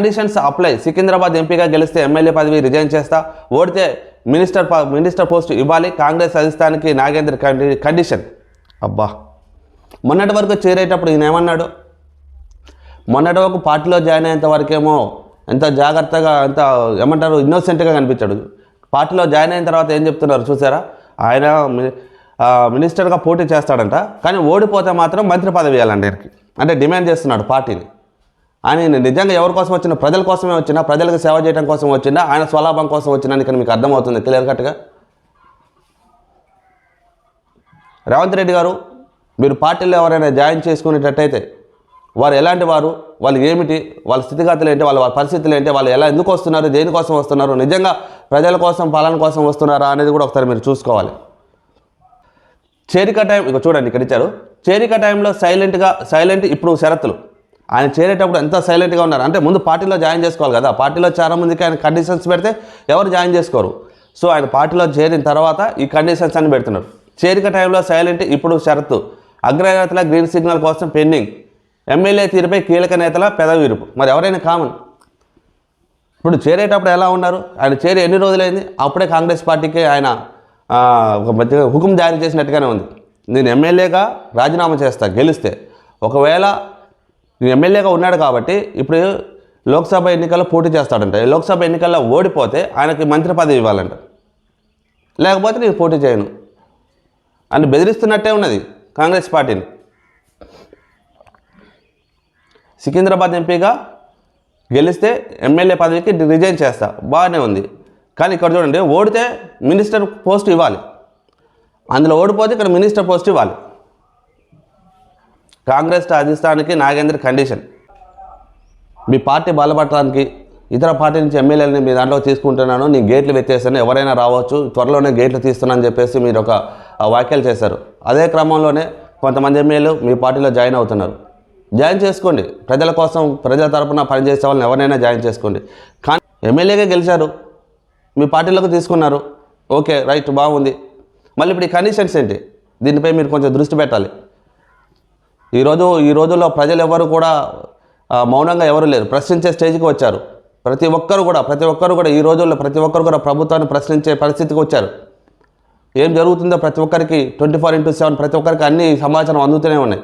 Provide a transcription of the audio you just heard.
Conditions apply. Secunderabad ఎంపీగా గెలిస్తే MLA పదవి రిజైన్ చేస్తా, ఓడితే మినిస్టర్ పోస్ట్ ఇవ్వాలి, కాంగ్రెస్ అధిష్టానానికి నాగేంద్ర కండిషన్. అబ్బా, మొన్నటి వరకు చేరేటప్పుడు ఈయన ఏమన్నాడు? మొన్నటి వరకు పార్టీలో జాయిన్ అయ్యేంత వరకేమో ఎంత జాగ్రత్తగా, ఎంత ఏమంటారు, ఇన్నోసెంట్గా కనిపించాడు. పార్టీలో జాయిన్ అయిన తర్వాత ఏం చెప్తున్నారు చూసారా? ఆయన మినిస్టర్గా పోటీ చేస్తాడంట, కానీ ఓడిపోతే మాత్రం మంత్రి పదవి ఇవ్వాలండి ఆయనకి. అంటే డిమాండ్ చేస్తున్నాడు పార్టీని. ఆయన నిజంగా ఎవరి కోసం వచ్చినా? ప్రజల కోసమే వచ్చినా? ప్రజలకు సేవ చేయడం కోసం వచ్చినా? ఆయన స్వలాభం కోసం వచ్చినా? ఇక్కడ మీకు అర్థమవుతుంది క్లియర్ కట్గా. రేవంత్ రెడ్డి గారు, మీరు పార్టీలో ఎవరైనా జాయిన్ చేసుకునేటట్టయితే వారు ఎలాంటి వారు, వాళ్ళు ఏమిటి, వాళ్ళ స్థితిగతులు ఏంటి, వాళ్ళ పరిస్థితులు ఏంటి, వాళ్ళు ఎలా ఎందుకు వస్తున్నారు, దేనికోసం వస్తున్నారు, నిజంగా ప్రజల కోసం పాలన కోసం వస్తున్నారా అనేది కూడా ఒకసారి మీరు చూసుకోవాలి. చేరిక టైం ఇక చూడండి, ఇక్కడ ఇచ్చారు. చేరిక టైంలో సైలెంట్ ఇప్పుడు షరతులు. ఆయన చేరేటప్పుడు ఎంత సైలెంట్గా ఉన్నారు అంటే, ముందు పార్టీలో జాయిన్ చేసుకోవాలి కదా. పార్టీలో చాలా మందికి ఆయన కండిషన్స్ పెడితే ఎవరు జాయిన్ చేసుకోరు. సో ఆయన పార్టీలో చేరిన తర్వాత ఈ కండిషన్స్ అని పెడుతున్నారు. చేరిక టైంలో సైలెంట్ ఇప్పుడు షరతు. అగ్రనేతల గ్రీన్ సిగ్నల్ కోసం పెండింగ్. ఎమ్మెల్యే తీరుపై కీలక నేతల పెదవి విరుపు. మరి ఎవరైనా కామన్. ఇప్పుడు చేరేటప్పుడు ఎలా ఉన్నారు? ఆయన చేరి ఎన్ని రోజులైంది? అప్పుడే కాంగ్రెస్ పార్టీకి ఆయన ఒక మధ్య హుకుం జారీ చేసినట్టుగానే ఉంది. నేను ఎమ్మెల్యేగా రాజీనామా చేస్తా గెలిస్తే. ఒకవేళ నేను ఎమ్మెల్యేగా ఉన్నాడు కాబట్టి ఇప్పుడు లోక్సభ ఎన్నికల్లో పోటీ చేస్తాడంట. లోక్సభ ఎన్నికల్లో ఓడిపోతే ఆయనకి మంత్రి పదవి ఇవ్వాలంట, లేకపోతే నేను పోటీ చేయను అని బెదిరిస్తున్నట్టే ఉన్నది కాంగ్రెస్ పార్టీని. సికింద్రాబాద్ ఎంపీగా గెలిస్తే ఎమ్మెల్యే పదవికి రిజైన్ చేస్తా, బాగానే ఉంది. కానీ ఇక్కడ చూడండి, ఓడితే మినిస్టర్ పోస్ట్ ఇవ్వాలి, అందులో ఓడిపోతే ఇక్కడ మినిస్టర్ పోస్ట్ ఇవ్వాలి. కాంగ్రెస్ అధిష్టానానికి నాగేంద్ర కండిషన్. మీ పార్టీ బలపడటానికి ఇతర పార్టీ నుంచి ఎమ్మెల్యేలని మీ దాంట్లో తీసుకుంటున్నాను, నీ గేట్లు ఎత్తేస్తాను, ఎవరైనా రావచ్చు, త్వరలోనే గేట్లు తీస్తున్నాను చెప్పేసి మీరు ఒక వ్యాఖ్యలు చేశారు. అదే క్రమంలోనే కొంతమంది ఎమ్మెల్యేలు మీ పార్టీలో జాయిన్ అవుతున్నారు. జాయిన్ చేసుకోండి. ప్రజల కోసం, ప్రజల తరపున పనిచేసే వాళ్ళని ఎవరైనా జాయిన్ చేసుకోండి. కానీ ఎమ్మెల్యేగా గెలిచారు, మీ పార్టీలోకి తీసుకున్నారు, ఓకే రైట్, బాగుంది. మళ్ళీ ఇప్పుడు ఈ కండిషన్స్ ఏంటి? దీనిపై మీరు కొంచెం దృష్టి పెట్టాలి. ఈ రోజుల్లో ప్రజలు ఎవరు కూడా మౌనంగా ఎవరు లేరు, ప్రశ్నించే స్టేజ్కి వచ్చారు. ప్రతి ఒక్కరు కూడా ఈ రోజుల్లో ప్రతి ఒక్కరు కూడా ప్రభుత్వాన్ని ప్రశ్నించే పరిస్థితికి వచ్చారు. ఏం జరుగుతుందో ప్రతి ఒక్కరికి 24/7 ప్రతి ఒక్కరికి అన్ని సమాచారం అందుతూనే ఉన్నాయి.